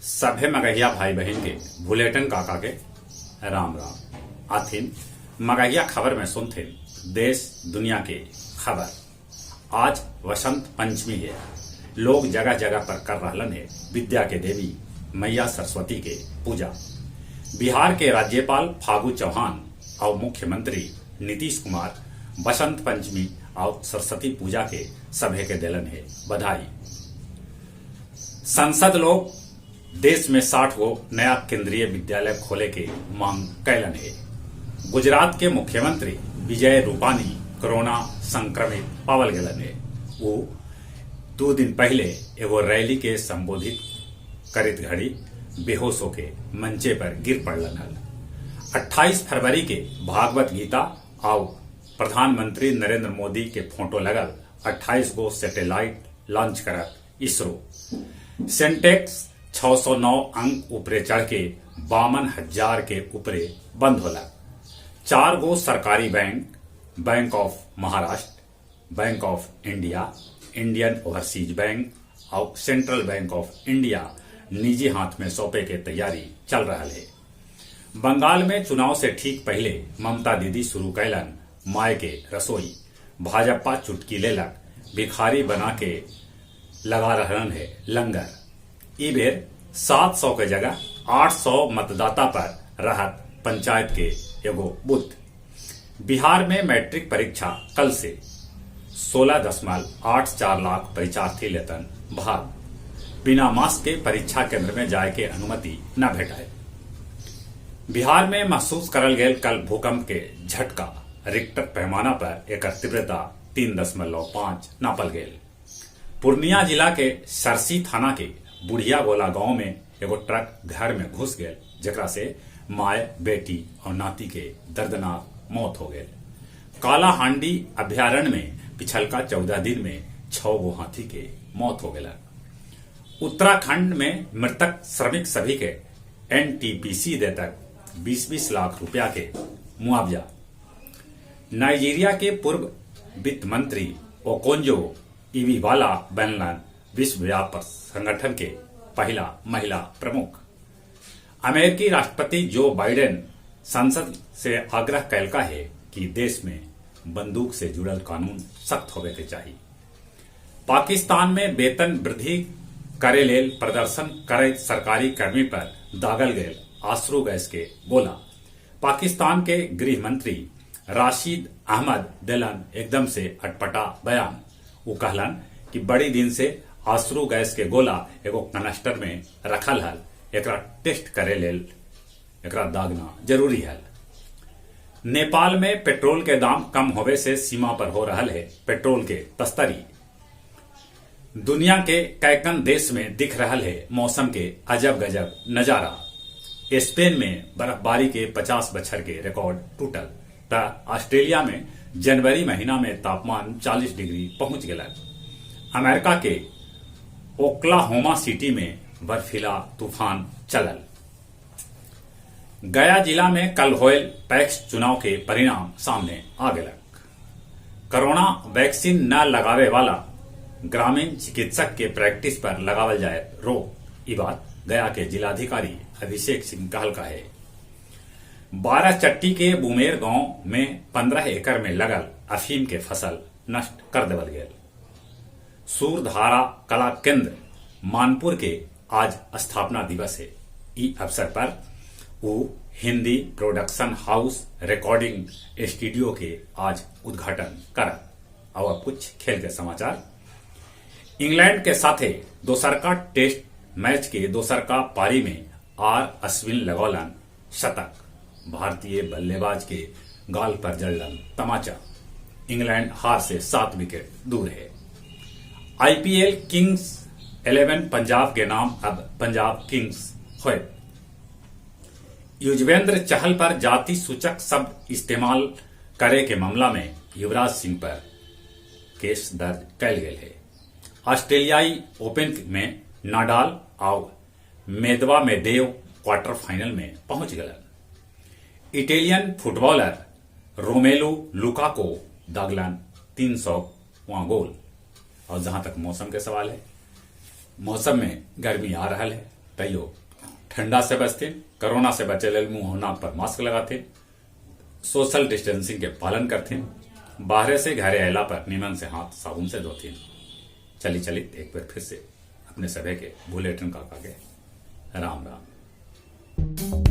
सभे मगहिया भाई बहन के बुलेटिन काका के राम राम आथिन मगहिया खबर में सुनथिन देश दुनिया के खबर। आज वसंत पंचमी है। लोग जगह जगह पर कर रहलन है विद्या के देवी मैया सरस्वती के पूजा। बिहार के राज्यपाल फागू चौहान और मुख्यमंत्री नीतीश कुमार वसंत पंचमी और सरस्वती पूजा के सभे के दिलन है बधाई। संसद लोग देश में 60 गो नया केंद्रीय विद्यालय खोले के मांग कैलन है। गुजरात के मुख्यमंत्री विजय रूपानी कोरोना संक्रमित पावल गलन है। वो 2 दिन पहले एगो रैली के संबोधित करित घड़ी बेहोश होके मंचे पर गिर पड़लन हल। 28 फरवरी के भागवत गीता और प्रधानमंत्री नरेंद्र मोदी के फोटो लगल 28 गो सैटेलाइट लॉन्च करत इसरो। सेंटेक्स 609 अंक ऊपरे चढ़ के 52,000 के ऊपरे बंद होला। 4 गो सरकारी bank, bank of Maharashtra, bank of India, Indian overseas bank और सेंट्रल बैंक ऑफ इंडिया निजी हाथ में सौंपे के तैयारी चल रहा है। बंगाल में चुनाव से ठीक पहले ममता दीदी शुरू कैलन माय के रसोई। भाजपा चुटकी लेलक भिखारी बना के लगा रहन है लंगर। ई बेर 700 के जगह 800 मतदाता पर रहत पंचायत के एगो बूथ। बिहार में मैट्रिक परीक्षा कल से 16.84 लाख परीक्षार्थी लेतन भाग। बिना मास्क के परीक्षा केंद्र में जाए के अनुमति न भेटाए। बिहार में महसूस करल गेल कल भूकंप के झटका रिक्टर पैमाना पर एकर तीव्रता 3.5 नापल गेल। पूर्णिया जिला के सरसी थाना के बुढ़िया गोला गांव में एगो ट्रक घर में घुस गेल, जेकरा से माय, बेटी और नाती के दर्दनाक मौत हो गेल। काला हांडी अभ्यारण्य में पिछलका 14 दिन में 6 गो हाथी के मौत हो गेल। उत्तराखंड में मृतक श्रमिक सभी के एनटीपीसी देतक 20-20 लाख रुपया के मुआवजा। नाइजीरिया के पूर्व वित्त मंत्री ओकोंजो इवीबाला बनलन विश्व व्यापार संगठन के पहला महिला प्रमुख। अमेरिकी राष्ट्रपति जो बाइडेन संसद से आग्रह कैलका है कि देश में बंदूक से जुड़ल कानून सख्त होवे के चाहिए। पाकिस्तान में वेतन वृद्धि करे लेल प्रदर्शन करे सरकारी कर्मी पर दागल गेल आश्रू गैस के गोला। पाकिस्तान के गृह मंत्री राशिद अहमद दिलन एकदम से अटपटा बयान। वो कहलन कि बड़ी दिन से आश्रू गैस के गोला एगो कनस्टर में रखल हल, एकरा टेस्ट करे लेल एकरा दागना जरूरी है। नेपाल में पेट्रोल के दाम कम होवे से सीमा पर हो रहल है पेट्रोल के तस्करी। दुनिया के कैकन देश में दिख रहल है मौसम के अजब गजब नजारा। स्पेन में बर्फबारी के 50 बछर के रिकॉर्ड टूटल त ऑस्ट्रेलिया में जनवरी महीना में तापमान 40 डिग्री पहुंच गया। अमेरिका के ओक्लाहोमा सिटी में बर्फीला तूफान चलल। गया जिला में कल होयल पैक्स चुनाव के परिणाम सामने आ गलक। कोरोना वैक्सीन न लगावे वाला ग्रामीण चिकित्सक के प्रैक्टिस पर लगावल जाए रोक। ई बात गया के जिलाधिकारी अभिषेक सिंह कहल का है। 12 चट्टी के बुमेर गांव में 15 एकड़ में लगल अफीम के फसल नष्ट कर देवल गेल। सूरधारा कला केंद्र मानपुर के आज स्थापना दिवस है। ई अवसर पर वो Hindi production house recording studio के आज उद्घाटन कर। और अब कुछ खेल के समाचार। इंग्लैंड के साथे दोसरका टेस्ट मैच के दोसरका पारी में आर अश्विन लगौलन शतक। भारतीय बल्लेबाज के गाल पर जड़लन तमाचा। इंग्लैंड हार से 7 विकेट दूर है। आईपीएल किंग्स 11 पंजाब के नाम अब पंजाब किंग्स हुए। युजवेंद्र चहल पर जाति सूचक शब्द इस्तेमाल करे के मामला में युवराज सिंह पर केस दर्ज कैल गेल है। ऑस्ट्रेलियाई ओपन में नाडाल और मेदवेदेव क्वार्टर फाइनल में पहुंच गए। इटालियन फुटबॉलर रोमेलू लुकाको दागलन 300वां गोल। और जहां तक मौसम के सवाल है, मौसम में गर्मी आ रहा है। तैयो ठंडा से बचते, कोरोना से बचे लेल मुंह नाक पर मास्क लगाते, सोशल डिस्टेंसिंग के पालन करते, बाहर से घरे अला पर नीमन से हाथ साबुन से धोते। चली एक बार फिर से अपने सभी के बुलेटिन काका के राम राम।